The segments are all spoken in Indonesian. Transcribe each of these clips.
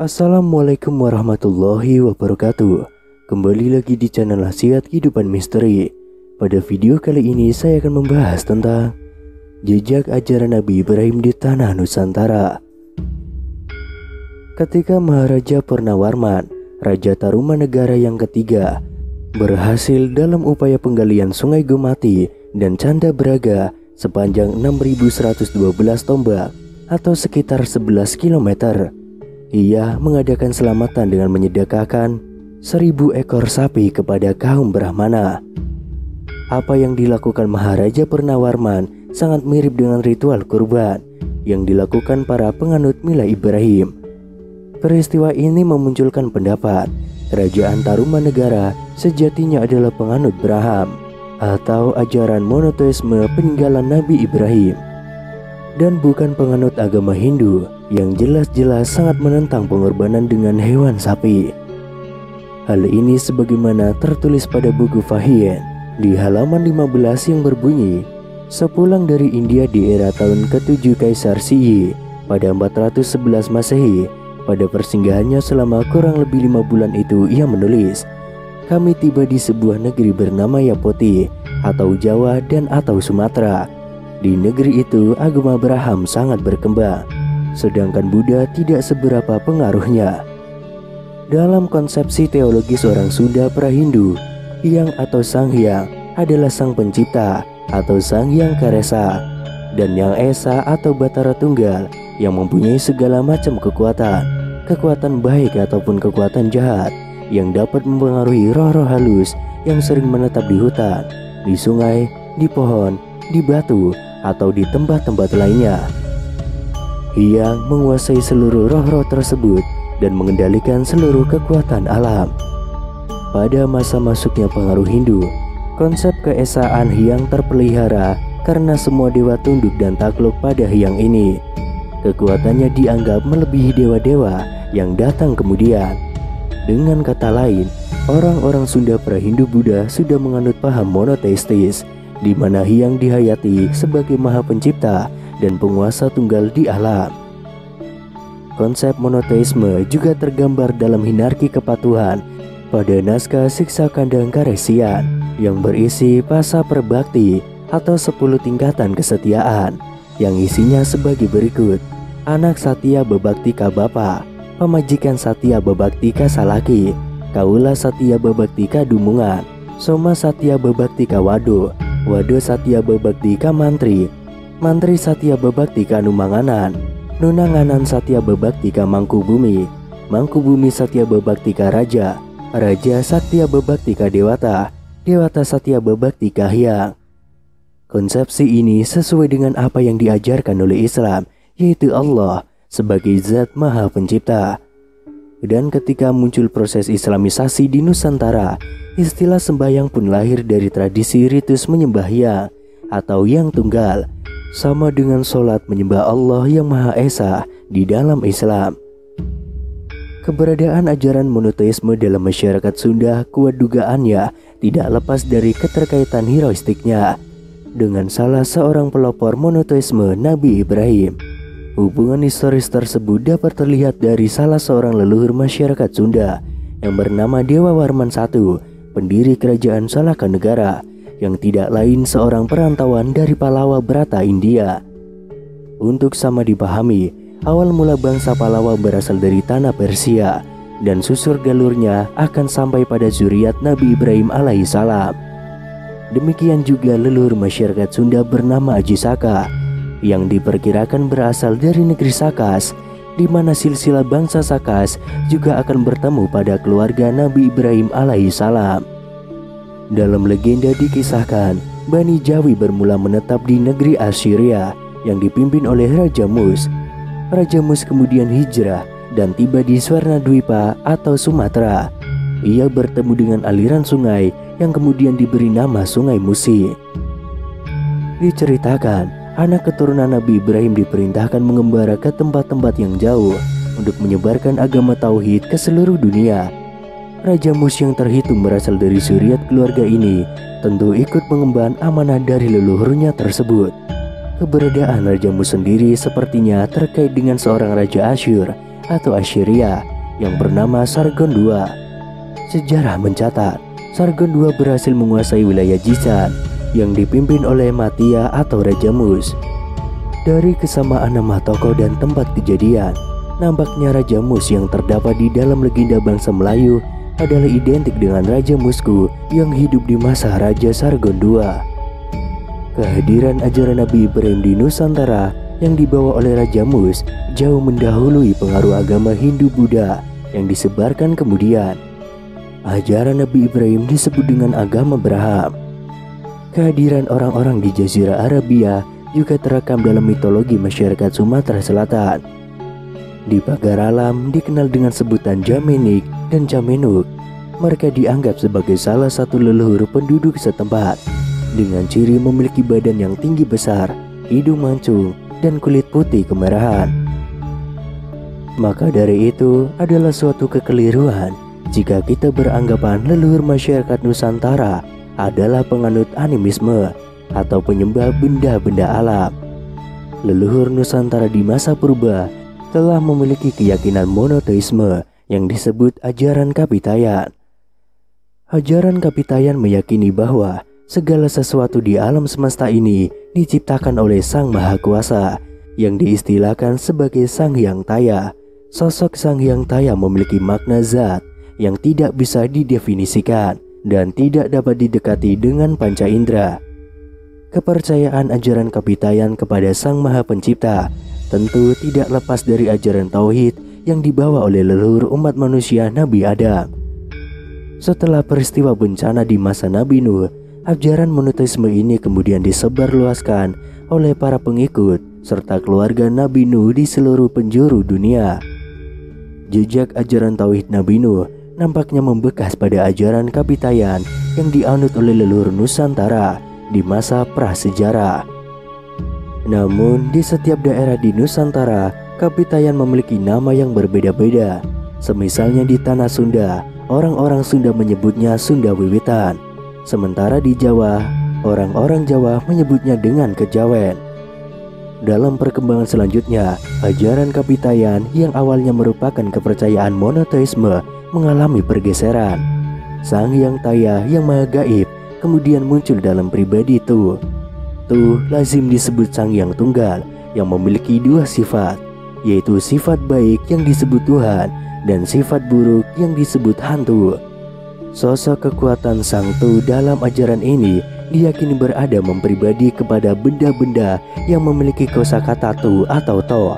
Assalamualaikum warahmatullahi wabarakatuh. Kembali lagi di channel Nasihat Kehidupan Misteri. Pada video kali ini saya akan membahas tentang jejak ajaran Nabi Ibrahim di tanah Nusantara. Ketika Maharaja Purnawarman, Raja Tarumanegara yang ketiga, berhasil dalam upaya penggalian Sungai Gumati dan Canda Braga sepanjang 6.112 tombak atau sekitar 11 km. Ia mengadakan selamatan dengan menyedekahkan 1.000 ekor sapi kepada kaum Brahmana. Apa yang dilakukan Maharaja Purnawarman sangat mirip dengan ritual kurban yang dilakukan para penganut Mila Ibrahim. Peristiwa ini memunculkan pendapat Kerajaan Tarumanegara sejatinya adalah penganut Braham atau ajaran monoteisme peninggalan Nabi Ibrahim, dan bukan penganut agama Hindu yang jelas-jelas sangat menentang pengorbanan dengan hewan sapi. Hal ini sebagaimana tertulis pada buku Fahien di halaman 15 yang berbunyi, sepulang dari India di era tahun ke-7 Kaisar Siyi pada 411 Masehi, pada persinggahannya selama kurang lebih 5 bulan itu ia menulis, "Kami tiba di sebuah negeri bernama Yapoti atau Jawa dan atau Sumatera. Di negeri itu agama Braham sangat berkembang, sedangkan Buddha tidak seberapa pengaruhnya." Dalam konsepsi teologis orang Sunda pra-Hindu, Hyang atau Sang Hyang adalah Sang Pencipta atau Sang Hyang Karesa, dan Yang Esa atau Batara Tunggal yang mempunyai segala macam kekuatan baik ataupun kekuatan jahat yang dapat mempengaruhi roh-roh halus yang sering menetap di hutan, di sungai, di pohon, di batu, atau di tempat-tempat lainnya. Hyang menguasai seluruh roh-roh tersebut dan mengendalikan seluruh kekuatan alam. Pada masa masuknya pengaruh Hindu, konsep keesaan Hyang terpelihara karena semua dewa tunduk dan takluk pada Hyang ini. Kekuatannya dianggap melebihi dewa-dewa yang datang kemudian. Dengan kata lain, orang-orang Sunda pra-Hindu Buddha sudah menganut paham monoteistis, di mana Hyang dihayati sebagai Maha Pencipta dan penguasa tunggal di alam. Konsep monoteisme juga tergambar dalam hinarki kepatuhan pada naskah Siksa Kandang Karesian yang berisi pasa perbakti atau 10 tingkatan kesetiaan yang isinya sebagai berikut: anak Satya bebakti ka bapa, pemajikan Satya bebakti ka salaki, kaula Satya bebakti ka dumungan, soma Satya bebakti ka wado, wado Satya bebakti ka mantri, mantri Satya bebakti ka numanganan, nunanganan Satya bebakti ka mangku bumi, mangku bumi Satya bebakti ka raja, raja Satya bebakti ka dewata, dewata Satya bebakti ka Hyang. Konsepsi ini sesuai dengan apa yang diajarkan oleh Islam, yaitu Allah sebagai Zat Maha Pencipta. Dan ketika muncul proses Islamisasi di Nusantara, istilah sembahyang pun lahir dari tradisi ritus menyembah Hyang atau Yang Tunggal, sama dengan sholat menyembah Allah yang Maha Esa di dalam Islam. Keberadaan ajaran monoteisme dalam masyarakat Sunda kuat dugaannya tidak lepas dari keterkaitan heroistiknya dengan salah seorang pelopor monoteisme, Nabi Ibrahim. Hubungan historis tersebut dapat terlihat dari salah seorang leluhur masyarakat Sunda yang bernama Dewa Warman I, pendiri kerajaan Salaka Negara, yang tidak lain seorang perantauan dari Palawa Brata, India. Untuk sama dipahami, awal mula bangsa Palawa berasal dari tanah Persia, dan susur galurnya akan sampai pada zuriat Nabi Ibrahim alaihissalam. Demikian juga leluhur masyarakat Sunda bernama Aji Saka, yang diperkirakan berasal dari negeri Sakas, di mana silsilah bangsa Sakas juga akan bertemu pada keluarga Nabi Ibrahim alaihissalam. Dalam legenda dikisahkan, Bani Jawi bermula menetap di negeri Assyria yang dipimpin oleh Raja Mus. Raja Mus kemudian hijrah dan tiba di Swarnadwipa atau Sumatera. Ia bertemu dengan aliran sungai yang kemudian diberi nama Sungai Musi. Diceritakan, anak keturunan Nabi Ibrahim diperintahkan mengembara ke tempat-tempat yang jauh untuk menyebarkan agama tauhid ke seluruh dunia. Raja Mus yang terhitung berasal dari suriat keluarga ini tentu ikut mengemban amanah dari leluhurnya tersebut. Keberadaan Raja Mus sendiri sepertinya terkait dengan seorang Raja Asyur atau Assyria yang bernama Sargon II. Sejarah mencatat, Sargon II berhasil menguasai wilayah Jisan yang dipimpin oleh Matia atau Raja Mus. Dari kesamaan nama tokoh dan tempat kejadian, nampaknya Raja Mus yang terdapat di dalam legenda bangsa Melayu adalah identik dengan Raja Musku yang hidup di masa Raja Sargon II. Kehadiran ajaran Nabi Ibrahim di Nusantara yang dibawa oleh Raja Mus jauh mendahului pengaruh agama Hindu-Buddha yang disebarkan kemudian. Ajaran Nabi Ibrahim disebut dengan agama Braham. Kehadiran orang-orang di Jazirah Arabia juga terekam dalam mitologi masyarakat Sumatera Selatan. Di pagar alam dikenal dengan sebutan Jamenik dan Jamenuk. Mereka dianggap sebagai salah satu leluhur penduduk setempat, dengan ciri memiliki badan yang tinggi besar, hidung mancung, dan kulit putih kemerahan. Maka dari itu adalah suatu kekeliruan jika kita beranggapan leluhur masyarakat Nusantara adalah penganut animisme atau penyembah benda-benda alam. Leluhur Nusantara di masa purba telah memiliki keyakinan monoteisme yang disebut ajaran Kapitayan. Ajaran Kapitayan meyakini bahwa segala sesuatu di alam semesta ini diciptakan oleh Sang Maha Kuasa yang diistilahkan sebagai Sang Hyang Taya. Sosok Sang Hyang Taya memiliki makna zat yang tidak bisa didefinisikan dan tidak dapat didekati dengan panca indera. Kepercayaan ajaran Kapitayan kepada Sang Maha Pencipta tentu tidak lepas dari ajaran tauhid yang dibawa oleh leluhur umat manusia Nabi Adam. Setelah peristiwa bencana di masa Nabi Nuh, ajaran monoteisme ini kemudian disebarluaskan oleh para pengikut serta keluarga Nabi Nuh di seluruh penjuru dunia. Jejak ajaran tauhid Nabi Nuh nampaknya membekas pada ajaran Kapitayan yang dianut oleh leluhur Nusantara di masa prasejarah. Namun di setiap daerah di Nusantara, Kapitayan memiliki nama yang berbeda-beda. Semisalnya di tanah Sunda, orang-orang Sunda menyebutnya Sunda Wiwitan. Sementara di Jawa, orang-orang Jawa menyebutnya dengan Kejawen. Dalam perkembangan selanjutnya, ajaran Kapitayan yang awalnya merupakan kepercayaan monoteisme mengalami pergeseran. Sang Hyang Taya yang maha gaib kemudian muncul dalam pribadi Tuh. Tuh lazim disebut Sang Hyang Tunggal yang memiliki dua sifat, yaitu sifat baik yang disebut Tuhan dan sifat buruk yang disebut hantu. Sosok kekuatan Sang Tuh dalam ajaran ini diyakini berada mempribadi kepada benda-benda yang memiliki kosakata Tu atau To,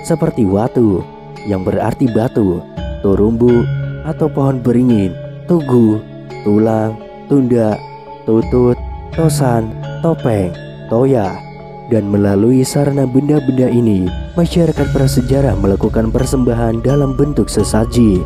seperti Watu yang berarti batu, Turumbu atau pohon beringin, Tugu, tulang, tunda, tutut, tosan, topeng, toya. Dan melalui sarana benda-benda ini, masyarakat prasejarah melakukan persembahan dalam bentuk sesaji.